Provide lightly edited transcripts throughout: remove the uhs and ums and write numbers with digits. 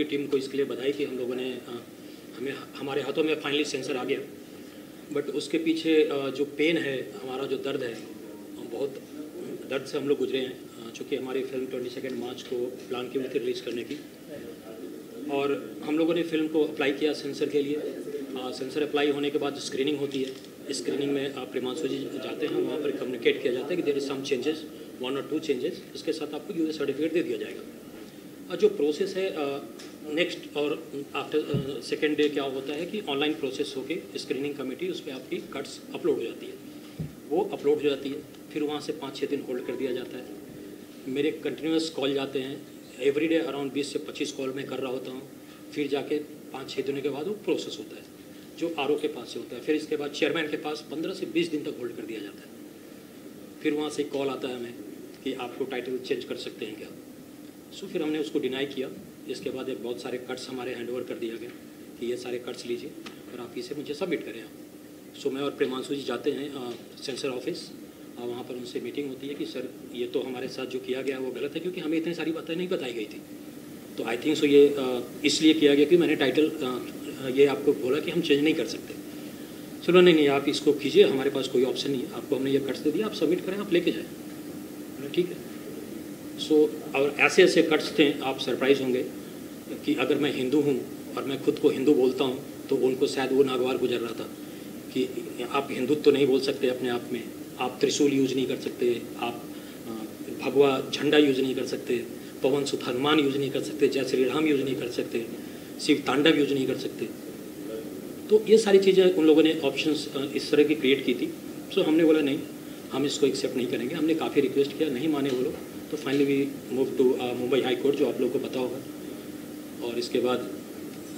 Team को इसके लिए बधाई कि हम लोगों ने हमारे हाथों में फाइनली सेंसर आ गया। बट उसके पीछे जो पेन है, हमारा जो दर्द है, बहुत दर्द से हम लोग गुजरे हैं, चूँकि हमारी फिल्म 22 मार्च को प्लान की हुई थी रिलीज़ करने की, और हम लोगों ने फिल्म को अप्लाई किया सेंसर के लिए। सेंसर अप्लाई होने के बाद स्क्रीनिंग होती है। स्क्रीनिंग में प्रेमांशु जी जाते हैं, वहाँ पर कम्युनिकेट किया जाता है कि देयर इज सम चेंजेस, 1 और 2 चेंजेस, इसके साथ आपको यूजर सर्टिफिकेट दे दिया जाएगा। और जो प्रोसेस है नेक्स्ट और आफ्टर सेकेंड डे क्या होता है कि ऑनलाइन प्रोसेस होके स्क्रीनिंग कमेटी उस पर आपकी कट्स अपलोड हो जाती है। वो अपलोड हो जाती है, फिर वहाँ से 5-6 दिन होल्ड कर दिया जाता है। मेरे कंटिन्यूस कॉल जाते हैं, एवरीडे अराउंड 20 से 25 कॉल मैं कर रहा होता हूँ। फिर जाके 5-6 दिनों के बाद वो प्रोसेस होता है, जो आरओ के पास से होता है। फिर इसके बाद चेयरमैन के पास 15 से 20 दिन तक होल्ड कर दिया जाता है। फिर वहाँ से कॉल आता है हमें कि आपको टाइटल चेंज कर सकते हैं क्या। सो फिर हमने उसको डिनाई किया। इसके बाद एक बहुत सारे कट्स हमारे हैंडओवर कर दिया गया कि ये सारे कट्स लीजिए और आप इसे मुझे सबमिट करें आप। सो मैं और प्रेमांशु जी जाते हैं सेंसर ऑफिस, और वहाँ पर उनसे मीटिंग होती है कि सर ये तो हमारे साथ जो किया गया वो गलत है, क्योंकि हमें इतनी सारी बातें नहीं बताई गई थी। तो आई थिंक सो ये इसलिए किया गया कि मैंने टाइटल ये आपको बोला कि हम चेंज नहीं कर सकते। चलो नहीं आप इसको कीजिए, हमारे पास कोई ऑप्शन नहीं है, आपको हमने ये कट्स दे दिया, आप सबमिट करें, आप लेके जाएँ। ठीक है। सो और ऐसे ऐसे कट्स थे, आप सरप्राइज़ होंगे कि अगर मैं हिंदू हूँ और मैं खुद को हिंदू बोलता हूँ तो उनको शायद वो नागवार गुजर रहा था कि आप हिंदुत्व तो नहीं बोल सकते अपने आप में, आप त्रिशूल यूज़ नहीं कर सकते, आप भगवा झंडा यूज़ नहीं कर सकते, पवन सुत हनुमान यूज़ नहीं कर सकते, जय श्री राम यूज़ नहीं कर सकते, शिव तांडव यूज़ नहीं कर सकते। तो ये सारी चीज़ें उन लोगों ने ऑप्शंस इस तरह की क्रिएट की थी। सो हमने बोला नहीं, हम इसको एक्सेप्ट नहीं करेंगे। हमने काफ़ी रिक्वेस्ट किया, नहीं माने वो लोग। तो finally we move to Mumbai high court, जो आप लोगों को पता होगा। और इसके बाद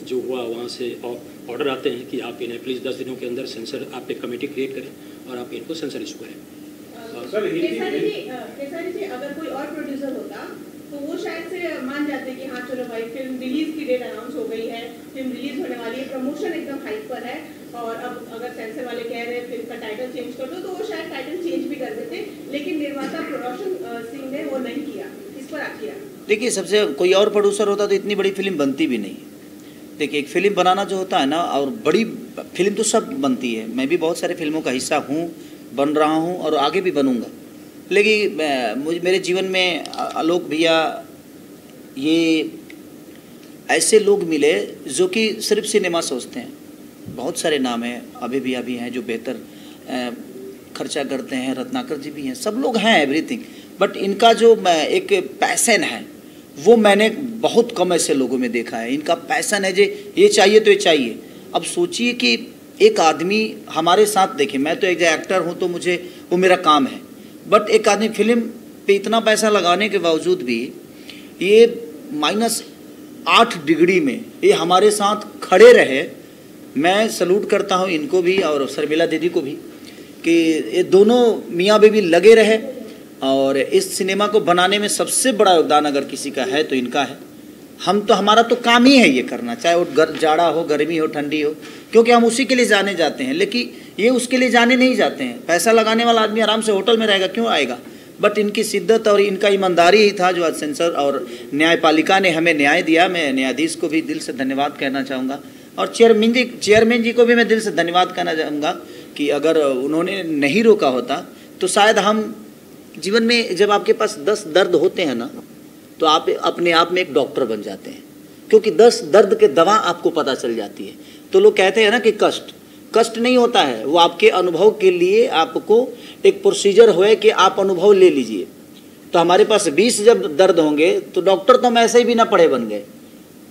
जो हुआ, वहाँ से ऑर्डर आते हैं कि आप इन्हें प्लीज़ 10 दिनों के अंदर सेंसर, आप एक कमेटी क्रिएट करें और आप इनको सेंसर इशू करें। केसारी जी, अगर कोई और प्रोड्यूसर होता तो वो शायद से मान जाते कि हाँ चलो भाई फिल्म रिलीज की डेट अनाउंस हो गई है, फिल्म रिलीज होने वाली है, प्रमोशन एकदम हाइप पर है, और अब अगर सेंसर वाले कह रहे हैं फिल्म का टाइटल चेंज कर दो, तो वो शायद टाइटल चेंज भी कर देते। लेकिन निर्माता प्रोडक्शन सिंह ने वो नहीं किया। इस पर आप किया। देखिए, सबसे कोई और प्रोड्यूसर होता तो इतनी बड़ी फिल्म बनती भी नहीं। देखिए, एक फिल्म बनाना जो होता है ना, और बड़ी फिल्म तो सब बनती है, मैं भी बहुत सारे फिल्मों का हिस्सा हूँ, बन रहा हूँ और आगे भी बनूँगा। लेकिन मुझे मेरे जीवन में आलोक भैया, ये ऐसे लोग मिले जो कि सिर्फ सिनेमा सोचते हैं। बहुत सारे नाम हैं, अभी भी हैं जो बेहतर खर्चा करते हैं, रत्नाकर जी भी हैं, सब लोग हैं, एवरीथिंग। बट इनका जो एक पैसन है वो मैंने बहुत कम ऐसे लोगों में देखा है। इनका पैसन है, ये चाहिए तो ये चाहिए। अब सोचिए कि एक आदमी हमारे साथ, देखिए मैं तो एक एक्टर हूँ तो मुझे वो मेरा काम है, बट एक आदमी फिल्म पे इतना पैसा लगाने के बावजूद भी ये -8 डिग्री में ये हमारे साथ खड़े रहे। मैं सलूट करता हूँ इनको भी और शर्मिला दीदी को भी कि ये दोनों मियाँ बीवी लगे रहे, और इस सिनेमा को बनाने में सबसे बड़ा योगदान अगर किसी का है तो इनका है। हम तो, हमारा तो काम ही है ये करना, चाहे वो जाड़ा हो, गर्मी हो, ठंडी हो, क्योंकि हम उसी के लिए जाने जाते हैं। लेकिन ये उसके लिए जाने नहीं जाते हैं। पैसा लगाने वाला आदमी आराम से होटल में रहेगा, क्यों आएगा। बट इनकी शिद्दत और इनका ईमानदारी ही था जो आज सेंसर और न्यायपालिका ने हमें न्याय दिया। मैं न्यायाधीश को भी दिल से धन्यवाद कहना चाहूँगा, और चेयरमैन जी को भी मैं दिल से धन्यवाद कहना चाहूँगा कि अगर उन्होंने नहीं रोका होता तो शायद हम जीवन में, जब आपके पास 10 दर्द होते हैं ना, तो आप अपने आप में एक डॉक्टर बन जाते हैं, क्योंकि 10 दर्द के दवा आपको पता चल जाती है। तो लोग कहते हैं ना कि कष्ट नहीं होता है, वो आपके अनुभव के लिए आपको एक प्रोसीजर हुए कि आप अनुभव ले लीजिए। तो हमारे पास 20 जब दर्द होंगे तो डॉक्टर तो हम ऐसे ही भी ना पढ़े बन गए।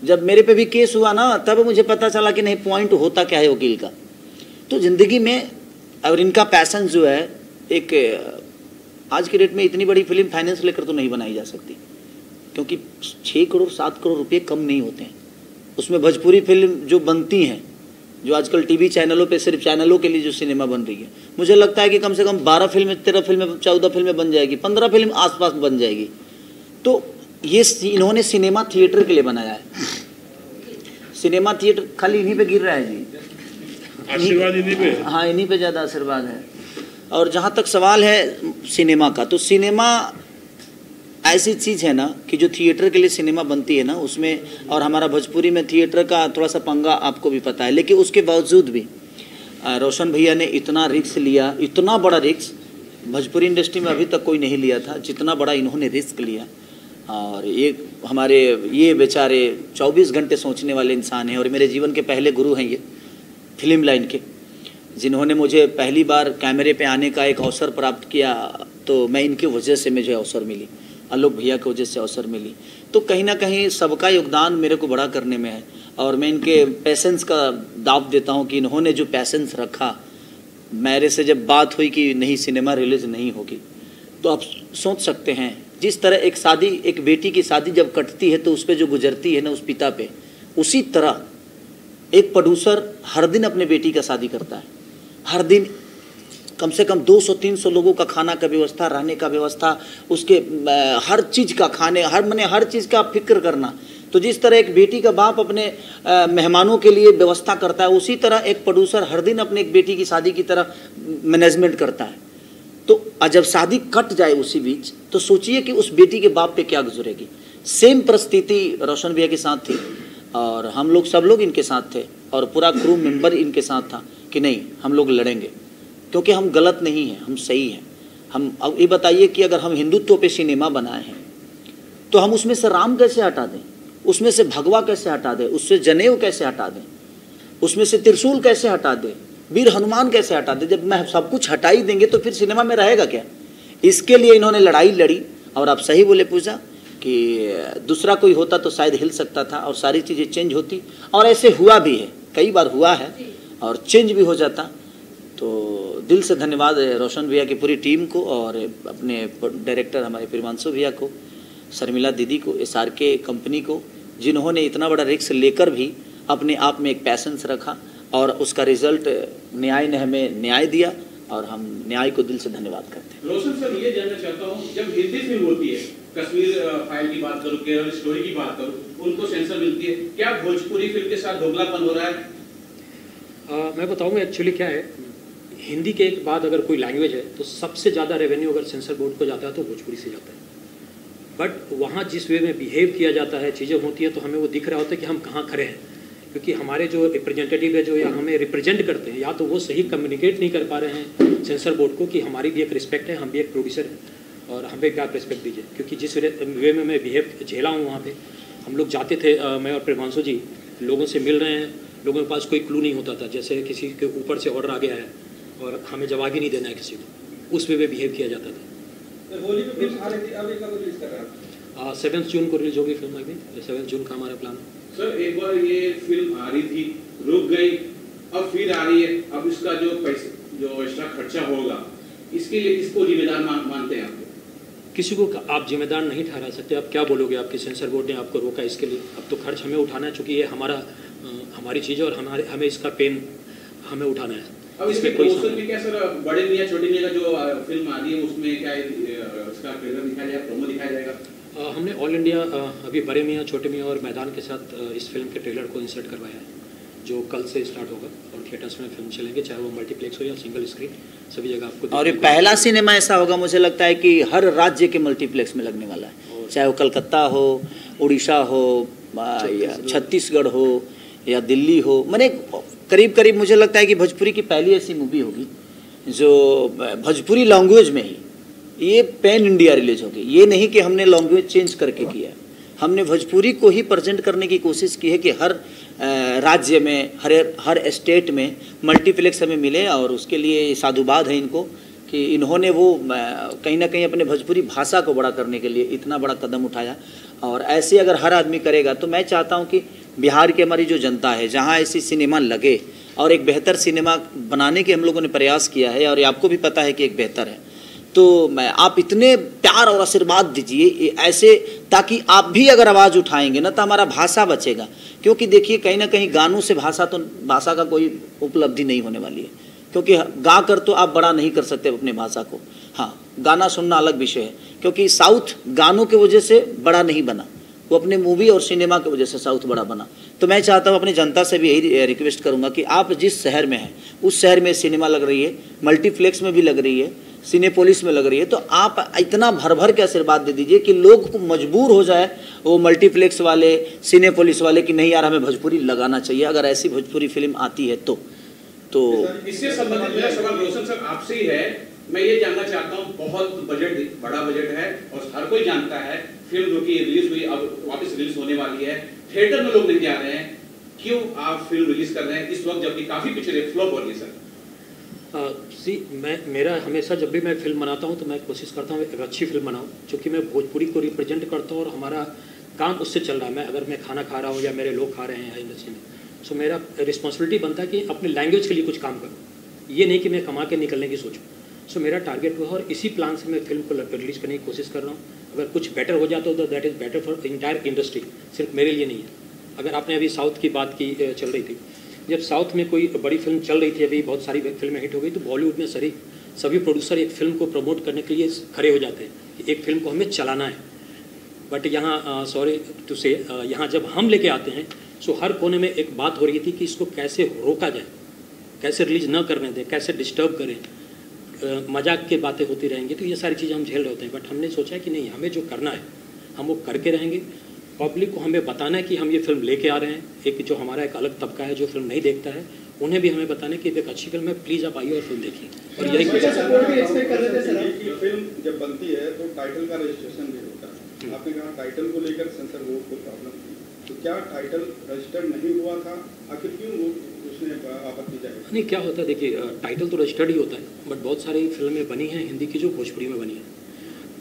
जब मेरे पे भी केस हुआ ना, तब मुझे पता चला कि नहीं, पॉइंट होता क्या है वकील का। तो ज़िंदगी में, और इनका पैसन जो है, एक आज के डेट में इतनी बड़ी फिल्म फाइनेंस लेकर तो नहीं बनाई जा सकती, क्योंकि 6 करोड़ 7 करोड़ रुपये कम नहीं होते हैं। उसमें भोजपुरी फिल्म जो बनती हैं, जो आजकल टीवी चैनलों पे सिर्फ चैनलों के लिए जो सिनेमा बन रही है, मुझे लगता है कि कम से कम 12 फिल्में, 13 फिल्में, 14 फिल्में बन जाएगी, 15 फिल्म आसपास बन जाएगी। तो ये इन्होंने सिनेमा थिएटर के लिए बनाया है। सिनेमा थिएटर खाली इन्हीं पे गिर रहा है जी, आशीर्वाद इन्हीं पे। हाँ, इन्हीं पे ज़्यादा आशीर्वाद है। और जहाँ तक सवाल है सिनेमा का, तो सिनेमा ऐसी चीज़ है ना कि जो थिएटर के लिए सिनेमा बनती है ना उसमें, और हमारा भोजपुरी में थिएटर का थोड़ा सा पंगा आपको भी पता है, लेकिन उसके बावजूद भी रोशन भैया ने इतना रिस्क लिया, इतना बड़ा रिस्क भोजपुरी इंडस्ट्री में अभी तक कोई नहीं लिया था जितना बड़ा इन्होंने रिस्क लिया। और ये हमारे ये बेचारे 24 घंटे सोचने वाले इंसान हैं और मेरे जीवन के पहले गुरु हैं ये फिल्म लाइन के, जिन्होंने मुझे पहली बार कैमरे पे आने का एक अवसर प्राप्त किया, तो मैं इनकी वजह से मुझे अवसर मिली, आलोक भैया की वजह से अवसर मिली। तो कहीं ना कहीं सबका योगदान मेरे को बड़ा करने में है और मैं इनके पैसेंस का दाव देता हूँ कि इन्होंने जो पैसेंस रखा। मेरे से जब बात हुई कि नहीं सिनेमा रिलीज नहीं होगी, तो आप सोच सकते हैं जिस तरह एक शादी, एक बेटी की शादी जब कटती है तो उस पर जो गुजरती है ना उस पिता पे, उसी तरह एक प्रोड्यूसर हर दिन अपने बेटी का शादी करता है। हर दिन कम से कम 200-300 लोगों का खाना का व्यवस्था, रहने का व्यवस्था, उसके हर चीज़ का खाने, हर चीज़ का फिक्र करना। तो जिस तरह एक बेटी का बाप अपने मेहमानों के लिए व्यवस्था करता है, उसी तरह एक प्रोड्यूसर हर दिन अपने एक बेटी की शादी की तरह मैनेजमेंट करता है। तो जब शादी कट जाए उसी बीच, तो सोचिए कि उस बेटी के बाप पे क्या गुजरेगी। सेम परिस्थिति रोशन भैया के साथ थी और हम लोग सब लोग इनके साथ थे और पूरा क्रू मेंबर इनके साथ था कि नहीं हम लोग लड़ेंगे, क्योंकि हम गलत नहीं हैं, हम सही हैं। हम अब ये बताइए कि अगर हम हिंदुत्व पे सिनेमा बनाए हैं तो हम उसमें से राम कैसे हटा दें, उसमें से भगवा कैसे हटा दें, उससे जनेऊ कैसे हटा दें, उसमें से त्रिशूल कैसे हटा दें, वीर हनुमान कैसे हटा दें। जब मैं सब कुछ हटा ही देंगे तो फिर सिनेमा में रहेगा क्या। इसके लिए इन्होंने लड़ाई लड़ी और आप सही बोले पूजा कि दूसरा कोई होता तो शायद हिल सकता था और सारी चीज़ें चेंज होती, और ऐसे हुआ भी है, कई बार हुआ है और चेंज भी हो जाता। तो दिल से धन्यवाद रोशन भैया की पूरी टीम को और अपने डायरेक्टर हमारे प्रियांशु भैया को, शर्मिला दीदी को, SRK कंपनी को, जिन्होंने इतना बड़ा रिस्क लेकर भी अपने आप में एक पैसेंस रखा और उसका रिजल्ट न्याय ने हमें न्याय दिया और हम न्याय को दिल से धन्यवाद करते हैं। रोशन सर, ये जानना चाहता हूँ, जब हिंदी फिल्म होती है, कश्मीर फाइल की बात करूँ, केरल स्टोरी की बात करूँ, उनको सेंसर मिलती है, क्या भोजपुरी फिल्म के साथ दोगलापन हो रहा है? मैं बताऊँगा एक्चुअली क्या है, हिंदी के एक बाद अगर कोई लैंग्वेज है तो सबसे ज़्यादा रेवेन्यू अगर सेंसर बोर्ड को जाता है तो भोजपुरी से जाता है। बट वहाँ जिस वे में बिहेव किया जाता है, चीज़ें होती हैं, तो हमें वो दिख रहा होता है कि हम कहाँ खड़े हैं, क्योंकि हमारे जो रिप्रेजेंटेटिव है जो या हमें रिप्रेजेंट करते हैं, या तो वो सही कम्युनिकेट नहीं कर पा रहे हैं सेंसर बोर्ड को कि हमारी भी एक रिस्पेक्ट है, हम भी एक प्रोड्यूसर हैं और हमें क्या रिस्पेक्ट दीजिए। क्योंकि जिस वे में मैं बिहेव झेला हूँ वहाँ पे, हम लोग जाते थे, मैं और प्रियांशु जी लोगों से मिल रहे हैं, लोगों के पास कोई क्लू नहीं होता था, जैसे किसी के ऊपर से ऑर्डर आ गया है और हमें जवाब ही नहीं देना है किसी को, उस वे में बिहेव किया जाता था। होली पे फिल्म आ रही थी, अब कब रिलीज कर रहा है? 7 जून को रिलीज होगी फिल्म, अभी 7 जून का हमारा प्लान है। सर, एक बार ये फिल्म आ रही थी, रुक गई, अब फिर आ रही है, अब इसका जो पैसे, जो एक्स्ट्रा खर्चा होगा, इसके लिए किसको जिम्मेदार मानते हैं आप? किसी को आप जिम्मेदार नहीं ठहरा सकते। आप क्या बोलोगे, आपके सेंसर बोर्ड ने आपको रोका इसके लिए? अब तो खर्च हमें उठाना है, चूँकि ये हमारी चीज़ है और हमें इसका पेन हमें उठाना है। अब इसमें प्रमोशन भी क्या सर, बड़े मियां छोटे मियां का जो फिल्म आ रही है उसमें क्या इसका ट्रेलर दिखाया जाएगा, प्रोमो दिखाया जाएगा? हमने ऑल इंडिया अभी बड़े मियां छोटे मियां और मैदान के साथ इस फिल्म के ट्रेलर को इंसर्ट करवाया है, जो कल से स्टार्ट होगा और थिएटर्स में फिल्म चलेंगे, चाहे वो मल्टीप्लेक्स हो या सिंगल स्क्रीन, सभी जगह आपको। और ये पहला सिनेमा ऐसा होगा मुझे लगता है कि हर राज्य के मल्टीप्लेक्स में लगने वाला है, चाहे वो कलकत्ता हो, उड़ीसा हो, या छत्तीसगढ़ हो या दिल्ली हो। मैंने करीब करीब मुझे लगता है कि भोजपुरी की पहली ऐसी मूवी होगी जो भोजपुरी लैंग्वेज में ही ये पैन इंडिया रिलीज होगी। ये नहीं कि हमने लैंग्वेज चेंज करके किया, हमने भोजपुरी को ही प्रेजेंट करने की कोशिश की है कि हर राज्य में, हर स्टेट में मल्टीप्लेक्स हमें मिले। और उसके लिए साधुवाद है इनको कि इन्होंने वो कहीं ना कहीं अपने भोजपुरी भाषा को बड़ा करने के लिए इतना बड़ा कदम उठाया। और ऐसे अगर हर आदमी करेगा तो मैं चाहता हूँ कि बिहार की हमारी जो जनता है, जहाँ ऐसी सिनेमा लगे और एक बेहतर सिनेमा बनाने के हम लोगों ने प्रयास किया है, और आपको भी पता है कि एक बेहतर है, तो मैं आप इतने प्यार और आशीर्वाद दीजिए ऐसे, ताकि आप भी अगर आवाज़ उठाएंगे ना तो हमारा भाषा बचेगा। क्योंकि देखिए कहीं ना कहीं गानों से भाषा का कोई उपलब्धि नहीं होने वाली है, क्योंकि गा कर तो आप बड़ा नहीं कर सकते अपने भाषा को। हाँ, गाना सुनना अलग विषय है, क्योंकि साउथ गानों की वजह से बड़ा नहीं बना, वो अपने मूवी और सिनेमा की वजह से साउथ बड़ा बना। तो मैं चाहता हूँ अपनी जनता से भी यही रिक्वेस्ट करूँगा कि आप जिस शहर में हैं उस शहर में सिनेमा लग रही है, मल्टीप्लेक्स में भी लग रही है, सिनेपोलिस में लग रही है, तो आप इतना भर भर के आशीर्वाद दे दीजिए कि लोग मजबूर हो जाए, वो मल्टीप्लेक्स वाले, सिनेपोलिस वाले, कि नहीं यार हमें भोजपुरी लगाना चाहिए अगर ऐसी भोजपुरी फिल्म आती है तो। इससे संबंधित मेरा सवाल रोशन सर आपसे ही है। मैं ये जानना चाहता हूँ, बहुत बजट, बड़ा बजट है और हर कोई जानता है, फिल्म जो कि रिलीज हुई अब वापस रिलीज होने वाली है, थिएटर में लोग नहीं जा रहे हैं, क्यों आप फिल्म रिलीज कर रहे हैं इस वक्त जबकि काफी पिक्चरें फ्लॉप हो रही है सर? मेरा हमेशा जब भी मैं फिल्म बनाता हूँ तो मैं कोशिश करता हूँ एक अच्छी फिल्म बनाऊँ, क्योंकि मैं भोजपुरी को रिप्रेजेंट करता हूँ और हमारा काम उससे चल रहा है। मैं अगर मैं खाना खा रहा हूँ या मेरे लोग खा रहे हैं इंडस्ट्री में, सो मेरा रिस्पॉन्सिबिलिटी बनता है कि अपनी लैंग्वेज के लिए कुछ काम करूँ, ये नहीं कि मैं कमा के निकलने की सोचूँ। सो मेरा टारगेट वो है और इसी प्लान से मैं फिल्म को रिलीज़ करने की कोशिश कर रहा हूँ। अगर कुछ बेटर हो जाता हो तो that is better for entire industry, सिर्फ मेरे लिए नहीं है। अगर आपने अभी साउथ की बात की, चल रही थी, जब साउथ में कोई बड़ी फिल्म चल रही थी, अभी बहुत सारी फिल्में हिट हो गई, तो बॉलीवुड में सभी प्रोड्यूसर एक फिल्म को प्रमोट करने के लिए खड़े हो जाते हैं कि एक फिल्म को हमें चलाना है। बट यहाँ सॉरी टू से, यहाँ जब हम लेके आते हैं सो हर कोने में एक बात हो रही थी कि इसको कैसे रोका जाए, कैसे रिलीज न करने दें, कैसे डिस्टर्ब करें, मजाक की बातें होती रहेंगी, तो ये सारी चीज़ें हम झेल रहे होते हैं। बट हमने सोचा है कि नहीं, हमें जो करना है हम वो करके रहेंगे। पब्लिक को हमें बताना है कि हम ये फिल्म लेके आ रहे हैं। एक जो हमारा एक अलग तबका है जो फिल्म नहीं देखता है, उन्हें भी हमें बताना है कि एक अच्छी फिल्म है, प्लीज़ आप आइए और फिल्म देखिए। और यही फिल्म जब बनती है तो टाइटल का रजिस्ट्रेशन भी होता है। आपने कहा टाइटल को लेकर सेंसर बोर्ड को प्रॉब्लम थी, तो क्या टाइटल रजिस्टर्ड नहीं हुआ था? आखिर क्यों उसने आपत्ति जताई? नहीं, क्या होता है देखिए, टाइटल तो रजिस्टर्ड ही होता है, बट बहुत सारी फिल्में बनी हैं हिंदी की जो भोजपुरी में बनी है।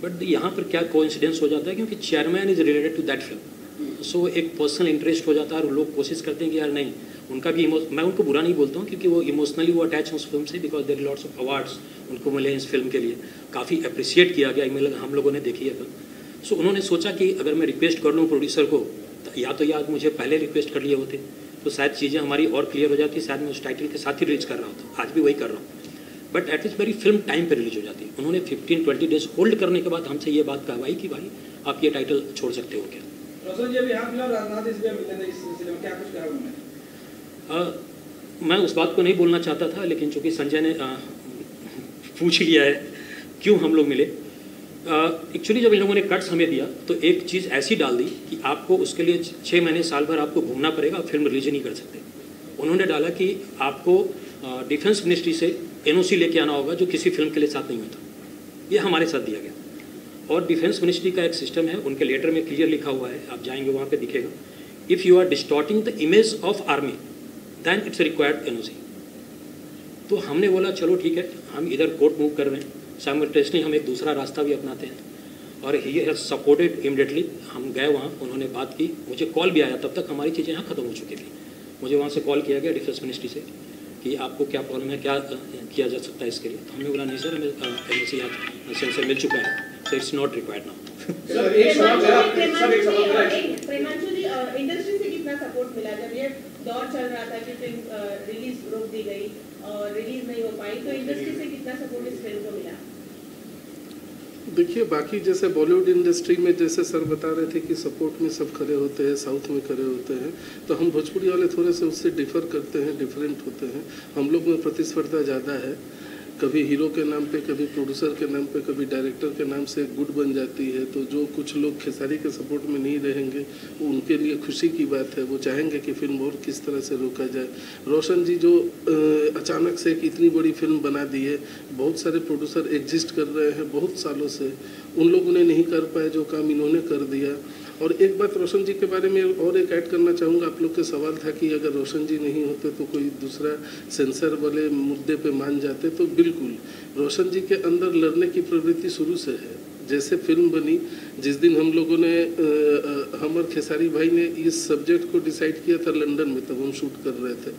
बट यहाँ पर क्या कोइंसिडेंस हो जाता है, क्योंकि chairman is related to that film, so एक पर्सनल इंटरेस्ट हो जाता है और लोग कोशिश करते हैं कि यार नहीं, उनका भी मैं उनको बुरा नहीं बोलता हूँ, क्योंकि वो इमोशनली वो अटैच हैं उस फिल्म से, because there lots of awards उनको मिले हैं इस फिल्म के लिए, काफ़ी अप्रिशिएट किया गया, हम लोगों ने देखी है फिल्म। सो उन्होंने सोचा कि अगर मैं रिक्वेस्ट कर लूँ प्रोड्यूसर को, तो या मुझे पहले रिक्वेस्ट कर लिए होते तो शायद चीज़ें हमारी और क्लियर हो जाती, शायद मैं उस टाइटल के साथ ही रिलीज कर रहा होता, आज भी वही कर रहा हूँ। बट एटलीस्ट मेरी फिल्म टाइम पे रिलीज हो जाती। उन्होंने 15-20 डेज होल्ड करने के बाद हमसे ये बात कहवाई कि भाई आप ये टाइटल छोड़ सकते हो क्या। रोशन जी, अभी यहाँ फिलहाल राजनाथ इसलिए मिले थे, इस सिलसिले में क्या कुछ कहा उन्होंने? मैं उस बात को नहीं बोलना चाहता था, लेकिन चूंकि संजय ने पूछ लिया है क्यों हम लोग मिले। एक्चुअली जब इन लोगों ने कट्स हमें दिया तो एक चीज़ ऐसी डाल दी कि आपको उसके लिए 6 महीने साल भर आपको घूमना पड़ेगा, फिल्म रिलीज नहीं कर सकते। उन्होंने डाला कि आपको डिफेंस मिनिस्ट्री से NOC लेके आना होगा, जो किसी फिल्म के लिए साथ नहीं होता। ये हमारे साथ दिया गया और डिफेंस मिनिस्ट्री का एक सिस्टम है, उनके लेटर में क्लियर लिखा हुआ है, आप जाएंगे वहाँ पे दिखेगा, if you are distorting the image of army then it's required NOC। तो हमने बोला चलो ठीक है, हम इधर कोर्ट मूव कर रहे हैं, साइमल्टेनियसली हम एक दूसरा रास्ता भी अपनाते हैं, और ही हैज़ सपोर्टेड इमीडिएटली। हम गए वहाँ, उन्होंने बात की, मुझे कॉल भी आया, तब तक हमारी चीज़ें यहाँ ख़त्म हो चुकी थी। मुझे वहाँ से कॉल किया गया डिफेंस मिनिस्ट्री से कि आपको क्या प्रॉब्लम है, क्या किया जा सकता है इसके लिए। तो हमने बोला नहीं सर, हमें NOC यहाँ सेंसर मिल चुका है, so it's not required now. Sir एक सवाल प्रेमांशु जी, इंडस्ट्री से कितना सपोर्ट मिला जब ये दौर चल रहा था कि फिल्म रिलीज रोक दी गई और रिलीज नहीं हो पाई, तो इंडस्ट्री से कितना सपोर्ट इस फिल्म को मिला? देखिए, बाकी जैसे बॉलीवुड इंडस्ट्री में जैसे सर बता रहे थे कि सपोर्ट में सब खड़े होते हैं, साउथ में खड़े होते हैं, तो हम भोजपुरी वाले थोड़े से उससे डिफर करते हैं, डिफरेंट होते हैं। हम लोग में प्रतिस्पर्धा ज़्यादा है, कभी हीरो के नाम पे, कभी प्रोड्यूसर के नाम पे, कभी डायरेक्टर के नाम से गुड बन जाती है। तो जो कुछ लोग खेसारी के सपोर्ट में नहीं रहेंगे, वो उनके लिए खुशी की बात है, वो चाहेंगे कि फिल्म और किस तरह से रोका जाए। रोशन जी जो अचानक से एक इतनी बड़ी फिल्म बना दी है, बहुत सारे प्रोड्यूसर एग्जिस्ट कर रहे हैं बहुत सालों से, उन लोगों ने नहीं कर पाए जो काम इन्होंने कर दिया। और एक बात रोशन जी के बारे में और एक ऐड करना चाहूँगा, आप लोग के सवाल था कि अगर रोशन जी नहीं होते तो कोई दूसरा सेंसर वाले मुद्दे पे मान जाते, तो बिल्कुल रोशन जी के अंदर लड़ने की प्रवृत्ति शुरू से है। जैसे फिल्म बनी, जिस दिन हम लोगों ने हम और खेसारी भाई ने इस सब्जेक्ट को डिसाइड किया था लंदन में, तब हम शूट कर रहे थे,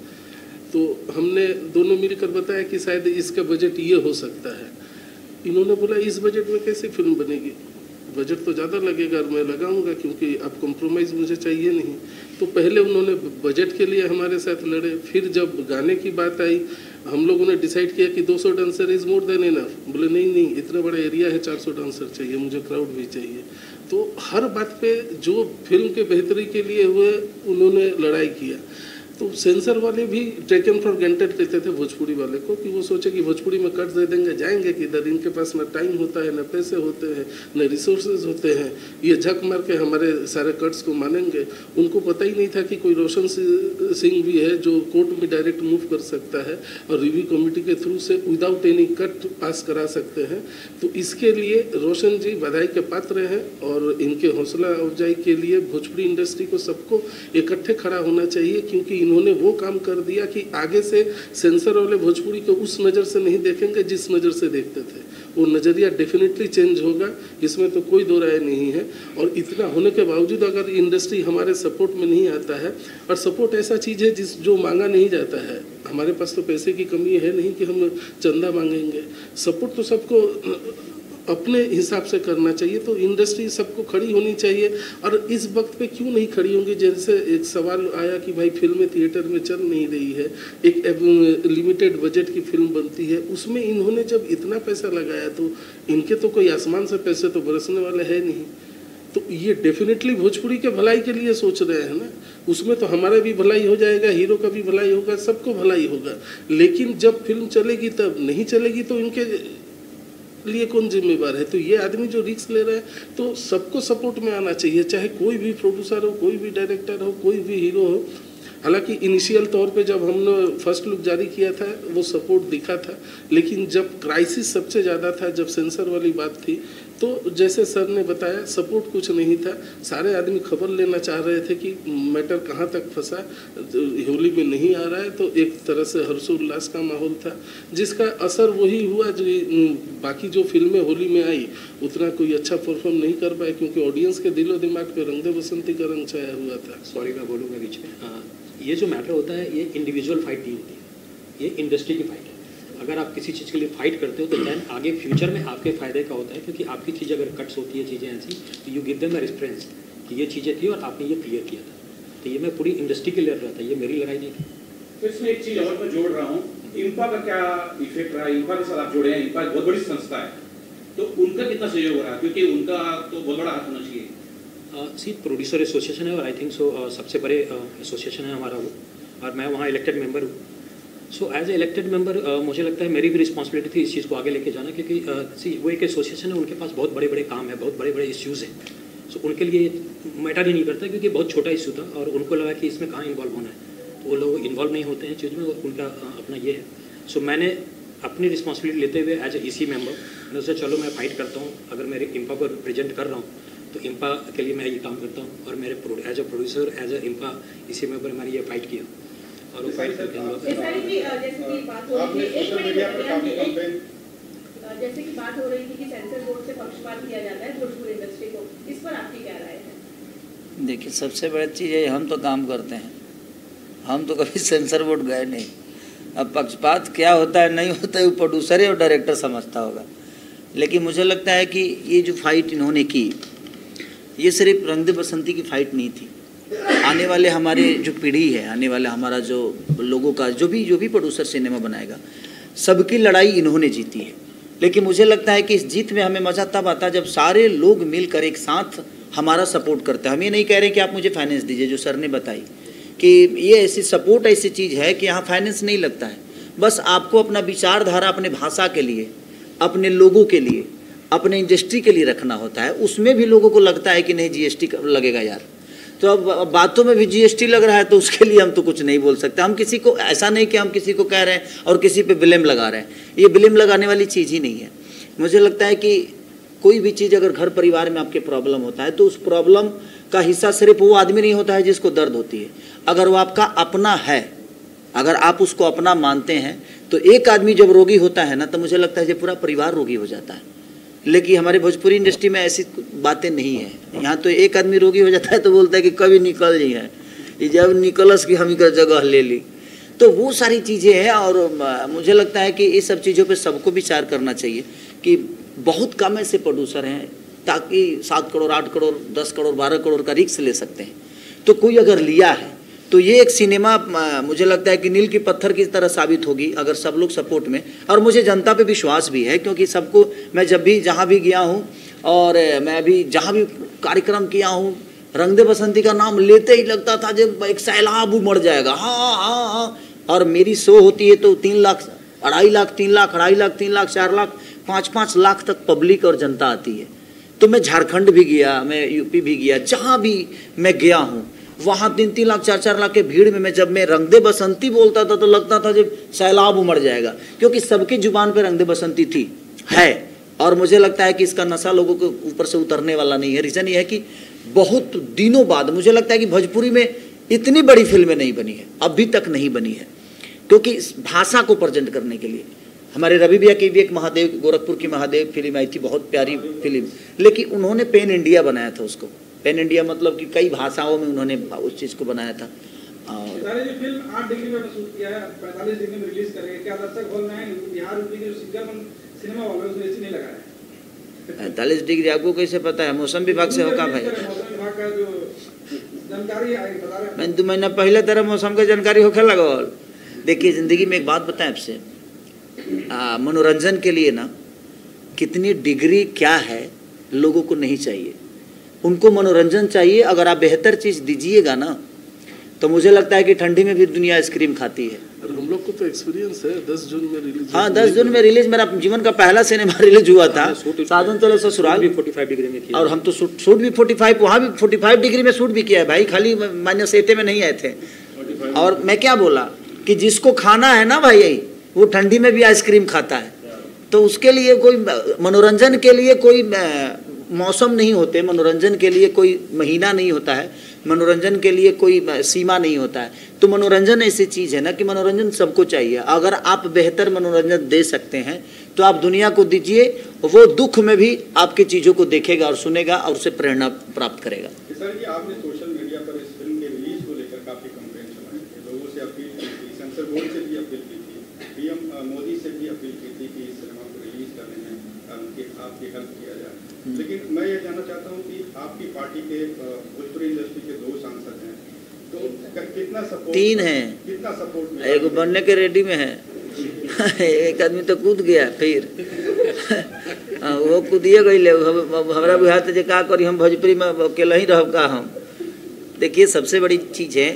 तो हमने दोनों मिलकर बताया कि शायद इसका बजट ये हो सकता है। इन्होंने बोला इस बजट में कैसे फिल्म बनेगी, बजट तो ज़्यादा लगेगा और मैं लगाऊंगा, क्योंकि अब कॉम्प्रोमाइज़ मुझे चाहिए नहीं। तो पहले उन्होंने बजट के लिए हमारे साथ लड़े, फिर जब गाने की बात आई, हम लोगों ने डिसाइड किया कि 200 dancer is more than enough. बोले नहीं, इतना बड़ा एरिया है, 400 डांसर चाहिए, मुझे क्राउड भी चाहिए। तो हर बात पे जो फिल्म के बेहतरी के लिए हुए, उन्होंने लड़ाई किया। तो सेंसर वाले भी टेकन फॉर ग्रांटेड कहते थे भोजपुरी वाले को, कि वो सोचे कि भोजपुरी में कट दे देंगे, जाएंगे किधर, इनके पास ना टाइम होता है, ना पैसे होते हैं, ना रिसोर्सेज होते हैं, ये झक मार के हमारे सारे कट्स को मानेंगे। उनको पता ही नहीं था कि कोई रोशन सिंह भी है जो कोर्ट में डायरेक्ट मूव कर सकता है और रिव्यू कमेटी के थ्रू से विदाउट एनी कट पास करा सकते हैं। तो इसके लिए रोशन जी बधाई के पात्र हैं और इनके हौसला अफजाई के लिए भोजपुरी इंडस्ट्री को सबको इकट्ठे खड़ा होना चाहिए, क्योंकि इन्होंने वो काम कर दिया कि आगे से सेंसर वाले भोजपुरी को उस नज़र से नहीं देखेंगे जिस नज़र से देखते थे। वो नज़रिया डेफिनेटली चेंज होगा, इसमें तो कोई दो राय नहीं है। और इतना होने के बावजूद अगर इंडस्ट्री हमारे सपोर्ट में नहीं आता है, और सपोर्ट ऐसा चीज़ है जो मांगा नहीं जाता है, हमारे पास तो पैसे की कमी है नहीं कि हम चंदा मांगेंगे, सपोर्ट तो सबको अपने हिसाब से करना चाहिए। तो इंडस्ट्री सबको खड़ी होनी चाहिए। और इस वक्त पे क्यों नहीं खड़ी होंगी, जैसे एक सवाल आया कि भाई फिल्में थिएटर में चल नहीं रही है, एक लिमिटेड बजट की फिल्म बनती है, उसमें इन्होंने जब इतना पैसा लगाया तो इनके तो कोई आसमान से पैसे तो बरसने वाले है नहीं। तो ये डेफिनेटली भोजपुरी के भलाई के लिए सोच रहे हैं ना, उसमें तो हमारा भी भलाई हो जाएगा, हीरो का भी भलाई होगा, सबको भलाई होगा। लेकिन जब फिल्म चलेगी तब नहीं चलेगी तो इनके लिए कौन जिम्मेवार है। तो ये आदमी जो रिस्क ले रहा है, तो सबको सपोर्ट में आना चाहिए, चाहे कोई भी प्रोड्यूसर हो, कोई भी डायरेक्टर हो, कोई भी हीरो हो। हालांकि इनिशियल तौर पे जब हमने फर्स्ट लुक जारी किया था वो सपोर्ट दिखा था, लेकिन जब क्राइसिस सबसे ज़्यादा था, जब सेंसर वाली बात थी, तो जैसे सर ने बताया सपोर्ट कुछ नहीं था। सारे आदमी खबर लेना चाह रहे थे कि मैटर कहाँ तक फंसा, होली में नहीं आ रहा है, तो एक तरह से हर्षोल्लास का माहौल था, जिसका असर वही हुआ जो बाकी जो फिल्में होली में आई उतना कोई अच्छा परफॉर्म नहीं कर पाए, क्योंकि ऑडियंस के दिलो दिमाग पे रंग दे बसंती का रंग छाया हुआ था। सॉरी मैं बोलूँगा बीच में, ये जो मैटर होता है ये इंडिविजुअल फाइट नहीं होती है, ये इंडस्ट्री की फाइट है। अगर आप किसी चीज़ के लिए फाइट करते हो तो दैन आगे फ्यूचर में आपके फ़ायदे का होता है, क्योंकि आपकी चीज़ अगर कट्स होती है, चीज़ें ऐसी, तो you give them a reference कि ये चीज़ें थी और आपने ये क्लियर किया था। तो ये मैं पूरी इंडस्ट्री के लिए लड़ रहा था, ये मेरी लड़ाई नहीं थी। तो इसमें एक चीज़ और मैं जोड़ रहा हूँ, इंपा का क्या इफेक्ट रहा है? इंपा के साथ आप जुड़े हैं, इंपा बहुत बड़ी संस्था है, तो उनका कितना सहयोग हो रहा है? क्योंकि उनका तो बहुत बड़ा हाथ होना चाहिए। सी प्रोड्यूसर एसोसिएशन है और आई थिंक सो सबसे बड़े एसोसिएशन है हमारा वो, और मैं वहाँ इलेक्टेड मेंबर हूँ। So as a elected member मुझे लगता है मेरी भी रिस्पॉन्सिबिलिटी थी इस चीज़ को आगे लेके जाना, क्योंकि सी वो एक एसोसिएशन है, उनके पास बहुत बड़े बड़े काम है, बहुत बड़े बड़े इश्यूज़ हैं। सो उनके लिए मैटर ही नहीं करता, क्योंकि बहुत छोटा इशू था और उनको लगा कि इसमें कहाँ इन्वॉल्व होना है, तो वो लोग इन्वॉल्व नहीं होते हैं चीज़ में, और उनका अपना ये है। सो मैंने अपनी रिस्पॉन्सिबिलिटी लेते हुए एज ए ईसी मेंबर मैंने सोचा चलो मैं फाइट करता हूँ, अगर मेरे इंपा को रिप्रेजेंट कर रहा हूँ तो इंपा के लिए मैं ये काम करता हूँ, और मेरे as a producer as a IMPPA EC member मैंने ये फाइट किया और वो फाइट करके जैसे कि बात हो रही थी कि सेंसर बोर्ड से पक्षपात किया जाता है भोजपुरी इंडस्ट्री को, इस पर आपकी क्या राय है? देखिए, सबसे बड़ी चीज़ है हम तो काम करते हैं, हम तो कभी सेंसर बोर्ड गए नहीं। अब पक्षपात क्या होता है नहीं होता है वो प्रोड्यूसर और डायरेक्टर समझता होगा, लेकिन मुझे लगता है कि ये जो फाइट इन्होंने की ये सिर्फ रंग दे बसंती की फाइट नहीं थी। आने वाले हमारे जो पीढ़ी है, आने वाला हमारा जो लोगों का जो भी प्रोड्यूसर सिनेमा बनाएगा, सबकी लड़ाई इन्होंने जीती है। लेकिन मुझे लगता है कि इस जीत में हमें मज़ा तब आता है जब सारे लोग मिलकर एक साथ हमारा सपोर्ट करते हैं। हम ये नहीं कह रहे कि आप मुझे फाइनेंस दीजिए, जो सर ने बताई कि ये ऐसी सपोर्ट ऐसी चीज़ है कि यहाँ फाइनेंस नहीं लगता है, बस आपको अपना विचारधारा अपने भाषा के लिए, अपने लोगों के लिए, अपने इंडस्ट्री के लिए रखना होता है। उसमें भी लोगों को लगता है कि नहीं जीएसटी लगेगा यार, तो अब बातों में भी जीएसटी लग रहा है, तो उसके लिए हम तो कुछ नहीं बोल सकते। हम किसी को ऐसा नहीं कि हम किसी को कह रहे हैं और किसी पे ब्लेम लगा रहे हैं, ये ब्लेम लगाने वाली चीज़ ही नहीं है। मुझे लगता है कि कोई भी चीज़ अगर घर परिवार में आपके प्रॉब्लम होता है तो उस प्रॉब्लम का हिस्सा सिर्फ वो आदमी नहीं होता है जिसको दर्द होती है। अगर वो आपका अपना है, अगर आप उसको अपना मानते हैं, तो एक आदमी जब रोगी होता है ना, तो मुझे लगता है कि पूरा परिवार रोगी हो जाता है। लेकिन हमारे भोजपुरी इंडस्ट्री में ऐसी बातें नहीं है। यहाँ तो एक आदमी रोगी हो जाता है तो बोलता है कि कभी निकल जी है, जब निकलस कि हम का जगह ले ली। तो वो सारी चीज़ें हैं, और मुझे लगता है कि इस सब चीज़ों पे सबको विचार करना चाहिए कि बहुत कम ऐसे प्रोड्यूसर हैं ताकि 7 करोड़ 8 करोड़ 10 करोड़ 12 करोड़ का रिस्क ले सकते हैं। तो कोई अगर लिया है तो ये एक सिनेमा मुझे लगता है कि नील की पत्थर की तरह साबित होगी अगर सब लोग सपोर्ट में। और मुझे जनता पे विश्वास भी है, क्योंकि सबको मैं जब भी जहाँ भी गया हूँ और मैं अभी जहाँ भी कार्यक्रम किया हूँ, रंग दे बसंती का नाम लेते ही लगता था जब एक सैलाब उमड़ जाएगा, हाँ हाँ हाँ। और मेरी शो होती है तो 3 लाख 2.5 लाख 3 लाख 2.5 लाख 3 लाख 4 लाख 5-5 लाख तक पब्लिक और जनता आती है। तो मैं झारखंड भी गया, मैं यूपी भी गया, जहाँ भी मैं गया हूँ वहाँ 3-3 लाख 4-4 लाख के भीड़ में जब मैं रंग दे बसंती बोलता था तो लगता था जब सैलाब उमड़ जाएगा, क्योंकि सबकी जुबान पे रंग दे बसंती थी है। और मुझे लगता है कि इसका नशा लोगों के ऊपर से उतरने वाला नहीं है। रीज़न ये है कि बहुत दिनों बाद मुझे लगता है कि भोजपुरी में इतनी बड़ी फिल्में नहीं बनी है, अभी तक नहीं बनी है, क्योंकि इस भाषा को प्रेजेंट करने के लिए हमारे रवि भैया की भी एक महादेव, गोरखपुर की महादेव फिल्म आई थी, बहुत प्यारी फिल्म, लेकिन उन्होंने पेन इंडिया बनाया था उसको। पेन इंडिया मतलब कि कई भाषाओं में उन्होंने उस चीज़ को बनाया था। सारे जो फिल्म 8 डिग्री में शूट किया है, 45 डिग्री में रिलीज करेंगे, क्या दर्शक हॉल में बिहार यूपी के सिंगल सिनेमा हॉल में उसने एसी नहीं लगाया? 45 डिग्री आपको कैसे पता है? मौसम विभाग से होगा भाई, मौसम विभाग का जो जानकारी बता रहे हैं। मैं 2 महीना पहले तरह मौसम का जानकारी होकर लगल। देखिए ज़िंदगी में एक बात बताएं आपसे, मनोरंजन के लिए ना कितनी डिग्री क्या है लोगों को नहीं चाहिए, उनको मनोरंजन चाहिए। अगर आप बेहतर चीज़ दीजिएगा ना तो मुझे लगता है कि ठंडी में भी दुनिया आइसक्रीम खाती है। और हम लोग को तो एक्सपीरियंस है, 10 जून में रिलीज। हाँ 10 जून में रिलीज, मेरा जीवन का पहला सिनेमा रिलीज हुआ था, साधन चले ससुराल, 45 डिग्री में किया। और हम तो शूट भी 45, वहाँ भी 45 डिग्री में शूट भी किया है भाई, खाली -8 में नहीं आए थे। और मैं क्या बोला कि जिसको खाना है ना भाई वो ठंडी में भी आइसक्रीम खाता है, तो उसके लिए कोई मनोरंजन के लिए कोई मौसम नहीं होते, मनोरंजन के लिए कोई महीना नहीं होता है, मनोरंजन के लिए कोई सीमा नहीं होता है। तो मनोरंजन ऐसी चीज़ है ना कि मनोरंजन सबको चाहिए। अगर आप बेहतर मनोरंजन दे सकते हैं तो आप दुनिया को दीजिए, वो दुख में भी आपकी चीज़ों को देखेगा और सुनेगा और उससे प्रेरणा प्राप्त करेगा। सर जी, आपने सोशल मीडिया पर इस फिल्म के रिलीज को लेकर काफ़ी कंप्लेंट चलाए थे, लोगों से अपील की थी, सेंसर बोर्ड से भी अपील की थी, पीएम मोदी से भी अपील की थी कि इस सिनेमा को रिलीज करने में आपकी हेल्प किया जाए। लेकिन मैं ये जानना चाहता हूँ कि आपकी पार्टी के भोजपुरी इंडस्ट्री के 2 सांसद हैं, तो कितना सपोर्ट, 3 हैं, कितना सपोर्ट, एक बनने के रेडी में है एक आदमी तो कूद गया फिर वो कूदिए गई ले, हमारा बुझाते जे का करी, हम भोजपुरी में अकेला ही रह का हम। देखिए सबसे बड़ी चीज़ है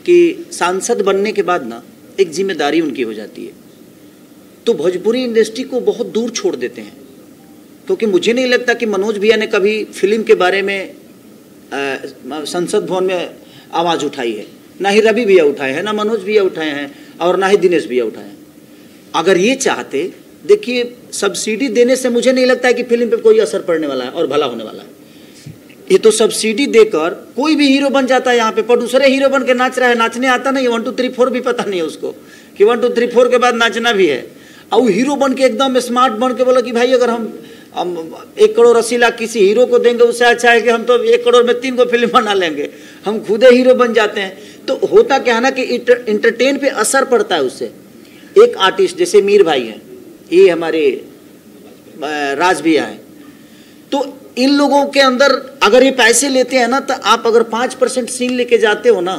कि सांसद बनने के बाद ना एक जिम्मेदारी उनकी हो जाती है, तो भोजपुरी इंडस्ट्री को बहुत दूर छोड़ देते हैं। क्योंकि मुझे नहीं लगता कि मनोज भैया ने कभी फिल्म के बारे में संसद भवन में आवाज़ उठाई है, ना ही रवि भैया उठाए हैं, ना मनोज भैया उठाए हैं, और ना ही दिनेश भैया उठाए हैं। अगर ये चाहते, देखिए सब्सिडी देने से मुझे नहीं लगता है कि फिल्म पे कोई असर पड़ने वाला है और भला होने वाला है। ये तो सब्सिडी देकर कोई भी हीरो बन जाता है, यहाँ पे प्रोड्यूसर हीरो बन के नाच रहा है, नाचने आता नहीं, 1 2 3 4 भी पता नहीं है उसको कि 1 2 3 4 के बाद नाचना भी है। और हीरो बन के एकदम स्मार्ट बन के बोला कि भाई अगर हम 1 करोड़ 80 लाख किसी हीरो को देंगे उससे अच्छा है कि हम तो 1 करोड़ में 3 को फिल्म बना लेंगे, हम खुद हीरो बन जाते हैं। तो होता क्या है ना कि इंटरटेन पे असर पड़ता है उससे। एक आर्टिस्ट जैसे मीर भाई हैं, ये हमारे राज भैया हैं, तो इन लोगों के अंदर अगर ये पैसे लेते हैं ना, तो आप अगर 5% सीन लेके जाते हो ना,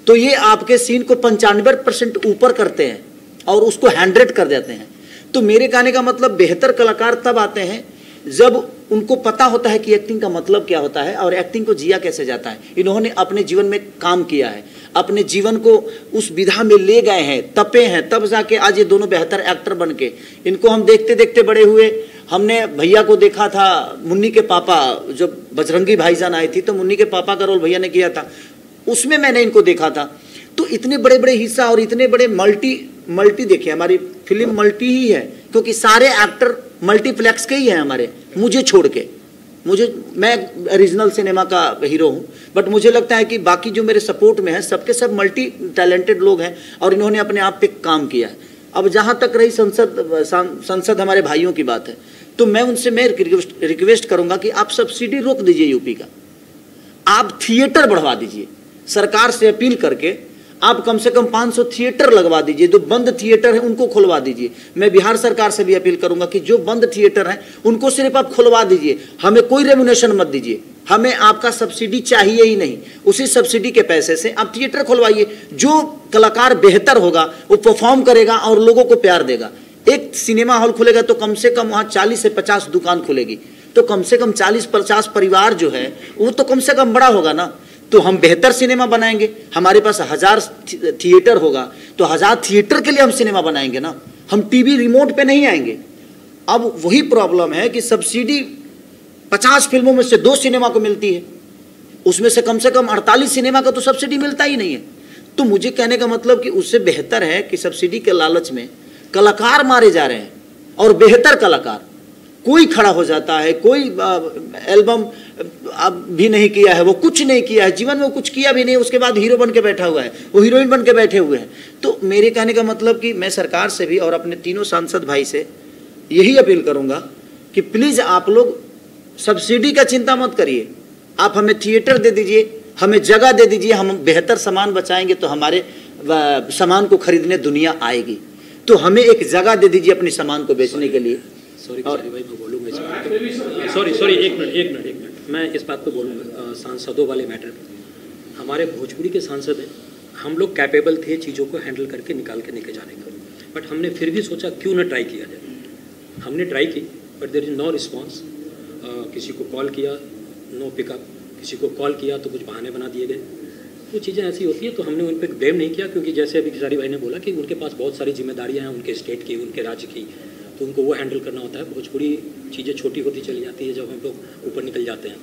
तो ये आपके सीन को 95% ऊपर करते हैं और उसको 100 कर देते हैं। तो मेरे कहने का मतलब बेहतर कलाकार तब आते हैं जब उनको पता होता है कि एक्टिंग का मतलब क्या होता है और एक्टिंग को जिया कैसे जाता है। इन्होंने अपने जीवन में काम किया है, अपने जीवन को उस विधा में ले गए हैं, तपे हैं, तब जाके आज ये दोनों बेहतर एक्टर बन के, इनको हम देखते देखते बड़े हुए। हमने भैया को देखा था मुन्नी के पापा, जब बजरंगी भाईजान आई थी तो मुन्नी के पापा का रोल भैया ने किया था, उसमें मैंने इनको देखा था। तो इतने बड़े बड़े हिस्सा और इतने बड़े मल्टी देखिए, हमारी फिल्म मल्टी ही है, क्योंकि सारे एक्टर मल्टीप्लेक्स के ही हैं हमारे, मुझे छोड़ के। मैं रीजनल सिनेमा का हीरो हूँ, बट मुझे लगता है कि बाकी जो मेरे सपोर्ट में है सबके सब मल्टी टैलेंटेड लोग हैं और इन्होंने अपने आप पे काम किया है। अब जहाँ तक रही संसद हमारे भाइयों की बात है, तो मैं उनसे रिक्वेस्ट करूँगा कि आप सब्सिडी रोक दीजिए यूपी का, आप थिएटर बढ़वा दीजिए, सरकार से अपील करके आप कम से कम 500 थिएटर लगवा दीजिए, जो बंद थिएटर है उनको खुलवा दीजिए। मैं बिहार सरकार से भी अपील करूंगा कि जो बंद थिएटर हैं उनको सिर्फ आप खुलवा दीजिए, हमें कोई रेमुनेशन मत दीजिए, हमें आपका सब्सिडी चाहिए ही नहीं। उसी सब्सिडी के पैसे से आप थिएटर खुलवाइए, जो कलाकार बेहतर होगा वो परफॉर्म करेगा और लोगों को प्यार देगा। एक सिनेमा हॉल खुलेगा तो कम से कम वहाँ 40 से 50 दुकान खुलेगी, तो कम से कम 40-50 परिवार जो है वो तो कम से कम बड़ा होगा ना। तो हम बेहतर सिनेमा बनाएंगे, हमारे पास 1000 थिएटर होगा तो 1000 थिएटर के लिए हम सिनेमा बनाएंगे ना, हम टीवी रिमोट पे नहीं आएंगे। अब वही प्रॉब्लम है कि सब्सिडी 50 फिल्मों में से 2 सिनेमा को मिलती है, उसमें से कम 48 सिनेमा का तो सब्सिडी मिलता ही नहीं है। तो मुझे कहने का मतलब कि उससे बेहतर है कि सब्सिडी के लालच में कलाकार मारे जा रहे हैं, और बेहतर कलाकार कोई खड़ा हो जाता है, कोई एल्बम अब भी नहीं किया है, वो कुछ नहीं किया है जीवन में, वो कुछ किया भी नहीं, उसके बाद हीरो बन के बैठा हुआ है, वो हीरोइन बन के बैठे हुए हैं। तो मेरे कहने का मतलब कि मैं सरकार से भी और अपने तीनों सांसद भाई से यही अपील करूंगा कि प्लीज़ आप लोग सब्सिडी का चिंता मत करिए, आप हमें थिएटर दे दीजिए, हमें जगह दे दीजिए, हम बेहतर सामान बचाएंगे तो हमारे सामान को खरीदने दुनिया आएगी। तो हमें एक जगह दे दीजिए अपने सामान को बेचने के लिए। सॉरी भाई, मैं बोलूँगा इस बात पे। सॉरी एक मिनट मैं इस बात पे बोलूँगा सांसदों वाले मैटर पे। हमारे भोजपुरी के सांसद हैं, हम लोग कैपेबल थे चीज़ों को हैंडल करके निकाल के लेके जाने का, बट हमने फिर भी सोचा क्यों ना ट्राई किया जाए। हमने ट्राई की but there is no response. किसी को कॉल किया नो पिकअप, किसी को कॉल किया तो कुछ बहाने बना दिए गए। वो चीज़ें ऐसी होती हैं, तो हमने उन पर ब्लेम नहीं किया, क्योंकि जैसे अभी खेसारी भाई ने बोला कि उनके पास बहुत सारी जिम्मेदारियां हैं, उनके स्टेट की, उनके राज्य की, तो उनको वो हैंडल करना होता है। भोजपुरी चीज़ें छोटी होती चली जाती है जब हम लोग ऊपर निकल जाते हैं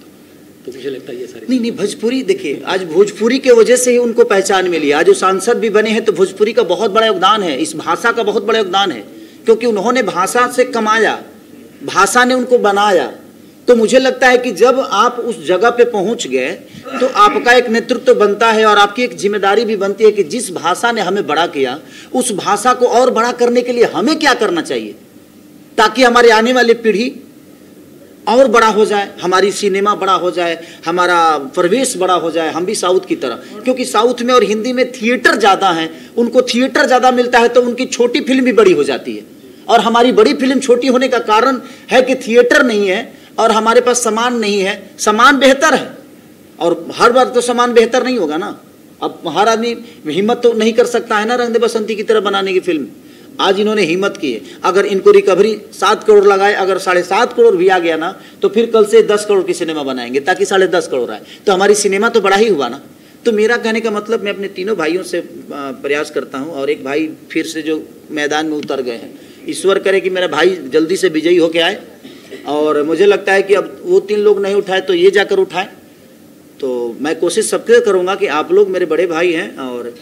तो मुझे लगता है ये सारी नहीं भोजपुरी देखिए, आज भोजपुरी के वजह से ही उनको पहचान मिली। आज जो सांसद भी बने हैं तो भोजपुरी का बहुत बड़ा योगदान है, इस भाषा का बहुत बड़ा योगदान है, क्योंकि उन्होंने भाषा से कमाया, भाषा ने उनको बनाया। तो मुझे लगता है कि जब आप उस जगह पे पहुंच गए तो आपका एक नेतृत्व बनता है और आपकी एक जिम्मेदारी भी बनती है कि जिस भाषा ने हमें बड़ा किया उस भाषा को और बड़ा करने के लिए हमें क्या करना चाहिए, ताकि हमारी आने वाली पीढ़ी और बड़ा हो जाए, हमारी सिनेमा बड़ा हो जाए, हमारा प्रवेश बड़ा हो जाए, हम भी साउथ की तरह। क्योंकि साउथ में और हिंदी में थिएटर ज़्यादा हैं, उनको थिएटर ज़्यादा मिलता है तो उनकी छोटी फिल्म भी बड़ी हो जाती है, और हमारी बड़ी फिल्म छोटी होने का कारण है कि थिएटर नहीं है और हमारे पास सामान नहीं है। सामान बेहतर है और हर बार तो सामान बेहतर नहीं होगा ना। अब हर आदमी हिम्मत तो नहीं कर सकता है ना रंग दे बसंती की तरह बनाने की फिल्म। आज इन्होंने हिम्मत की है, अगर इनको रिकवरी 7 करोड़ लगाए, अगर 7.5 करोड़ भी आ गया ना तो फिर कल से 10 करोड़ की सिनेमा बनाएंगे ताकि 10.5 करोड़ आए, तो हमारी सिनेमा तो बड़ा ही हुआ ना। तो मेरा कहने का मतलब मैं अपने तीनों भाइयों से प्रयास करता हूँ, और एक भाई फिर से जो मैदान में उतर गए हैं, ईश्वर करे कि मेरा भाई जल्दी से विजयी होके आए, और मुझे लगता है कि अब वो 3 लोग नहीं उठाए तो ये जाकर उठाएं। तो मैं कोशिश सबके करूँगा कि आप लोग मेरे बड़े भाई हैं, और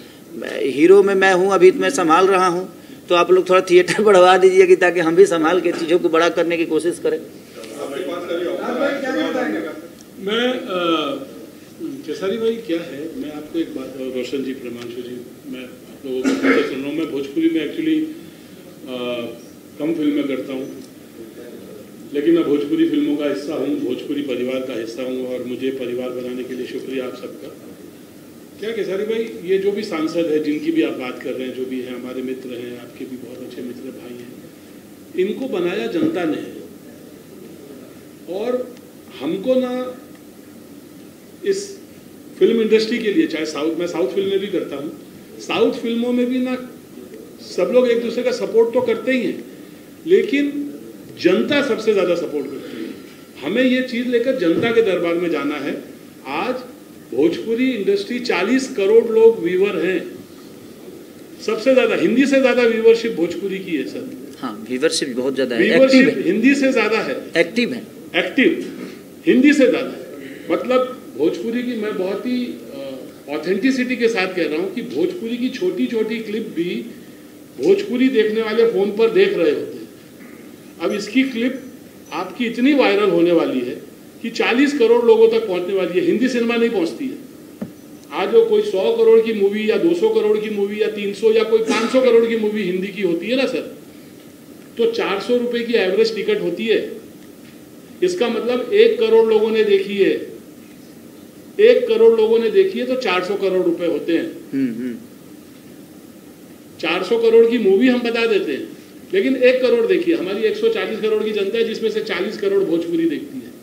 हीरो में मैं हूँ, अभी मैं संभाल रहा हूँ, तो आप लोग थोड़ा थिएटर बढ़वा दीजिए कि ताकि हम भी संभाल के चीज़ों को बड़ा करने की कोशिश करें। मैं केसारी भाई क्या है, मैं आपको एक बात, रोशन जी, प्रमांशु जी, मैं आप लोगों को सुन रहा हूँ। मैं भोजपुरी में एक्चुअली कम फिल्में करता हूँ, लेकिन मैं भोजपुरी फिल्मों का हिस्सा हूँ, भोजपुरी परिवार का हिस्सा हूँ, और मुझे परिवार बनाने के लिए शुक्रिया आप सबका। क्या केसारी भाई, ये जो भी सांसद है, जिनकी भी आप बात कर रहे हैं, जो भी हैं हमारे मित्र हैं, आपके भी बहुत अच्छे मित्र भाई हैं, इनको बनाया जनता ने है, और हमको ना इस फिल्म इंडस्ट्री के लिए, चाहे मैं साउथ फिल्में भी करता हूँ, साउथ फिल्मों में भी ना सब लोग एक दूसरे का सपोर्ट तो करते ही हैं, लेकिन जनता सबसे ज़्यादा सपोर्ट करती है। हमें ये चीज़ लेकर जनता के दरबार में जाना है। आज भोजपुरी इंडस्ट्री 40 करोड़ लोग व्यूवर हैं, सबसे ज़्यादा, हिंदी से ज़्यादा व्यूवरशिप भोजपुरी की है सर। हाँ, व्यूवरशिप बहुत ज़्यादा है, व्यूवरशिप हिंदी से ज़्यादा है, एक्टिव है, एक्टिव हिंदी से ज़्यादा है। मतलब भोजपुरी की, मैं बहुत ही ऑथेंटिसिटी के साथ कह रहा हूँ कि भोजपुरी की छोटी छोटी क्लिप भी भोजपुरी देखने वाले फ़ोन पर देख रहे होते हैं। अब इसकी क्लिप आपकी इतनी वायरल होने वाली है कि 40 करोड़ लोगों तक पहुंचने वाली है। हिंदी सिनेमा नहीं पहुंचती है। आज वो कोई 100 करोड़ की मूवी या 200 करोड़ की मूवी या 300 या कोई 500 करोड़ की मूवी हिंदी की होती है ना सर, तो 400 रुपए की एवरेज टिकट होती है। इसका मतलब 1 करोड़ लोगों ने देखी है, 1 करोड़ लोगों ने देखी है तो 400 करोड़ रुपए होते हैं। 400 करोड़ की मूवी हम बता देते हैं, लेकिन 1 करोड़ देखिए, हमारी 140 करोड़ की जनता है, जिसमें से 40 करोड़ भोजपुरी देखती है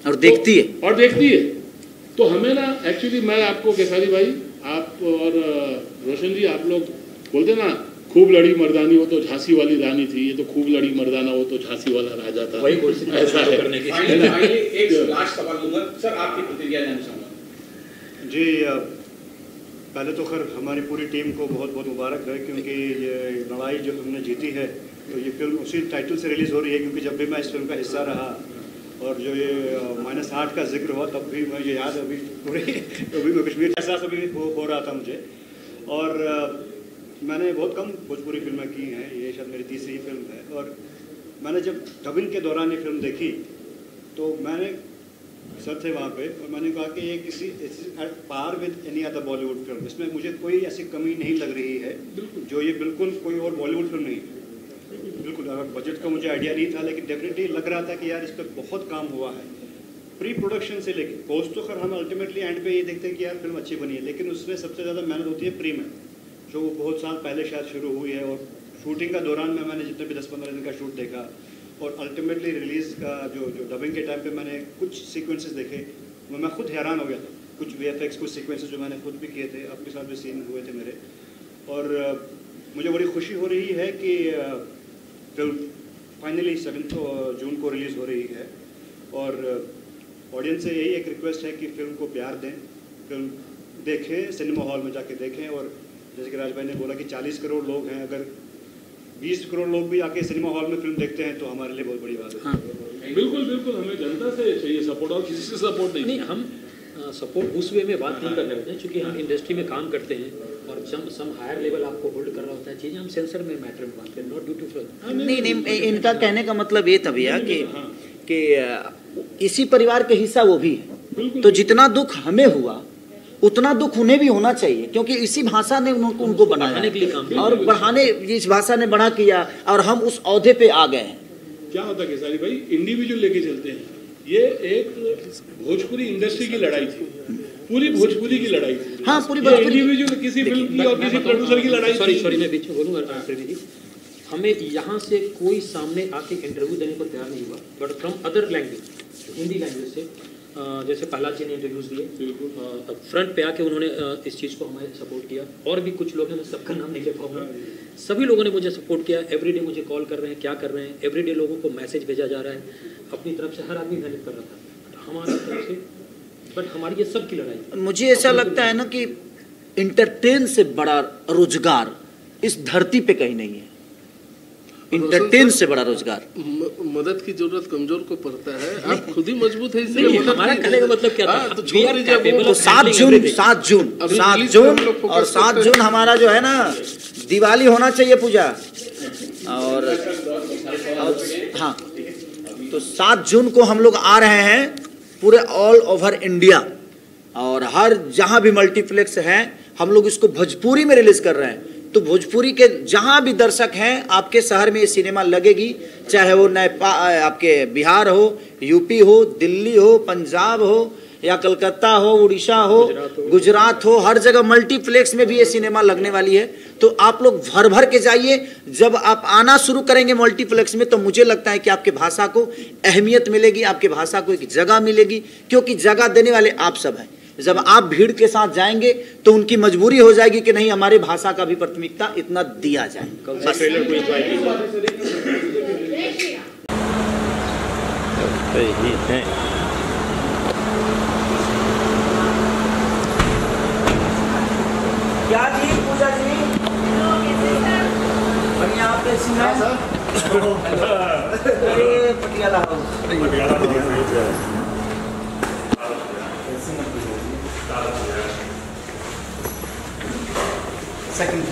और देखती है, और देखती है। तो हमें ना, एक्चुअली मैं आपको केसारी भाई, आप और रोशन जी, आप लोग बोलते ना खूब लड़ी मर्दानी हो तो झांसी वाली रानी थी, ये तो खूब लड़ी मर्दाना हो तो झांसी वाला राजा था। वही कोशिश ऐसा है करने की। फाइनली एक लास्ट सवाल दूंगा सर, आपकी प्रतिक्रिया जानना चाहूँगा। जी पहले तो खैर हमारी पूरी टीम को बहुत बहुत मुबारक है, क्योंकि ये लड़ाई जो हमने जीती है तो ये फिल्म उसी टाइटल से रिलीज़ हो रही है, क्योंकि जब भी मैं इस फिल्म का हिस्सा रहा और जो ये -8 का जिक्र हुआ तब भी मुझे याद अभी पूरे अभी मैं कश्मीर का एहसास अभी हो रहा था मुझे। और मैंने बहुत कम भोजपुरी फिल्में की हैं, ये शायद मेरी तीसरी फिल्म है। और मैंने जब डबिंग के दौरान ये फिल्म देखी तो मैंने सर थे वहाँ पे और मैंने कहा कि ये किसी पार with any other Bollywood film, इसमें मुझे कोई ऐसी कमी नहीं लग रही है जो ये बिल्कुल कोई और बॉलीवुड फिल्म नहीं है। बिल्कुल अगर बजट का मुझे आइडिया नहीं था, लेकिन डेफिनेटली लग रहा था कि यार इस पर बहुत काम हुआ है प्री प्रोडक्शन से लेके पोस्ट। तो खैर हम अल्टीमेटली एंड पे ये देखते हैं कि यार फिल्म अच्छी बनी है, लेकिन उसमें सबसे ज़्यादा मेहनत होती है प्री में, जो बहुत साल पहले शायद शुरू हुई है। और शूटिंग का दौरान में मैंने जितने भी 10-15 दिन का शूट देखा और अल्टीमेटली रिलीज़ का जो डबिंग के टाइम पे मैंने कुछ सीक्वेंसेस देखे, मैं खुद हैरान हो गया था। कुछ VFX कुछ सीक्वेंसेस जो मैंने खुद भी किए थे, आपके साथ भी सीन हुए थे मेरे। और मुझे बड़ी खुशी हो रही है कि फिल्म फाइनली 7 जून को रिलीज़ हो रही है। और ऑडियंस से यही एक रिक्वेस्ट है कि फिल्म को प्यार दें, फिल्म देखें, सिनेमा हॉल में जाके देखें। और जैसे कि राज भाई ने बोला कि 40 करोड़ लोग हैं, अगर 20 करोड़ लोग भी आके सिनेमा हॉल में फिल्म देखते हैं तो हमारे लिए बहुत बड़ी बात है। हाँ। बिल्कुल बिल्कुल, हमें जनता से चाहिए सपोर्ट और किसी से सपोर्ट नहीं। हम सपोर्ट उस वे में बात नहीं कर रहे होते हैं, क्योंकि हम इंडस्ट्री में काम करते हैं और सम हायर लेवल आपको होल्ड कर रहा होता है चीज़ें, हम सेंसर में मैटर में बात करें, नॉट ड्यू टू फिल्म। नहीं, इनका कहने का मतलब ये था भैया कि इसी परिवार के हिस्सा वो भी है, तो जितना दुख हमें हुआ उतना दुख उन्हें भी होना चाहिए, क्योंकि इसी भाषा ने उनको बनाया और बढ़ाने इस भाषा ने बड़ा किया और हम उस औहदे पे आ गए हैं। क्या होता है केसारी भाई, इंडिविजुअल लेके चलते हैं। ये एक भोजपुरी इंडस्ट्री की लड़ाई थी, पूरी भोजपुरी की लड़ाई थी। हाँ, पूरी भोजपुरी इंडिविजुअल किसी फिल्म की और किसी प्रोड्यूसर की लड़ाई। सॉरी मैं बीच में बोलूँगा जी, हमें यहाँ से कोई सामने आके इंटरव्यू देने को तैयार नहीं हुआ, but from other language, Hindi language से जैसे प्रहलाद जी ने इंटरव्यूज़ दिए, फ्रंट पे आके उन्होंने इस चीज़ को हमें सपोर्ट किया। और भी कुछ लोग हैं, मैं सबका नाम नहीं ले पाऊँगा, सभी लोगों ने मुझे सपोर्ट किया। एवरीडे मुझे कॉल कर रहे हैं, क्या कर रहे हैं, एवरीडे लोगों को मैसेज भेजा जा रहा है। अपनी तरफ से हर आदमी मेहनत कर रहा था हमारी तरफ से, बट हमारी ये सब की लड़ाई। मुझे ऐसा लगता है ना कि इंटरटेन से बड़ा रोजगार इस धरती पे कहीं नहीं है। इंटरटेन से बड़ा रोजगार। मदद की जरूरत कमजोर को पड़ता है, आप खुद ही मजबूत है इसलिए हमारा कहने का मतलब क्या था, तो छोड़ दीजिए। तो 7 जून और 7 जून हमारा जो है ना दिवाली होना चाहिए पूजा। और हाँ, तो 7 जून को हम लोग आ रहे हैं पूरे ऑल ओवर इंडिया, और हर जहाँ भी मल्टीप्लेक्स हैं हम लोग इसको भोजपुरी में रिलीज कर रहे हैं। तो भोजपुरी के जहाँ भी दर्शक हैं, आपके शहर में ये सिनेमा लगेगी, चाहे वो आपके बिहार हो, यूपी हो, दिल्ली हो, पंजाब हो या कलकत्ता हो, उड़ीसा हो, गुजरात हो, हर जगह मल्टीप्लेक्स में भी ये सिनेमा लगने वाली है। तो आप लोग भर भर के जाइए। जब आप आना शुरू करेंगे मल्टीप्लेक्स में तो मुझे लगता है कि आपके भाषा को अहमियत मिलेगी, आपके भाषा को एक जगह मिलेगी, क्योंकि जगह देने वाले आप सब हैं। जब आप भीड़ के साथ जाएंगे तो उनकी मजबूरी हो जाएगी कि नहीं, हमारी भाषा का भी प्राथमिकता इतना दिया जाए। क्या जी पूजा जी, बढ़िया आप कैसी हैं? पटियाला सेकंड